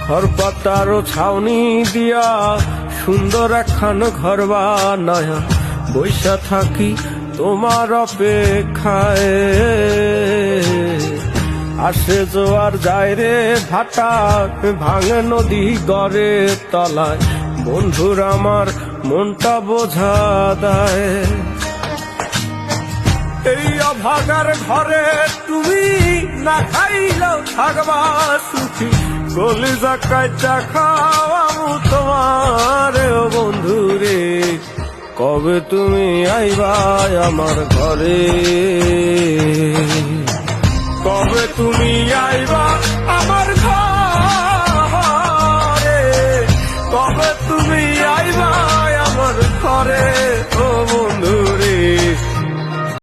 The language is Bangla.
খড়পাতার ছাউনি দিয়া সুন্দর একখান ঘর বানায়া বৈশা থাকি তোমার অপেক্ষায়। আসে জোয়ার যায় রে ভাটা, ভাঙে নদী গড়ে তলায়, বন্ধুর আমার মনটা বোঝা দেয়। এই অভাগার ঘরে তুমি না খাইলেও থাকবা সুখী, কলিজা কাইটা খাওয়াবো তোমার ও বন্ধু রে। কবে তুমি আইবা আমার ঘরে, কবে তুমি আইবা আমার ঘরে, কবে তুমি আইবা আমার ঘরে।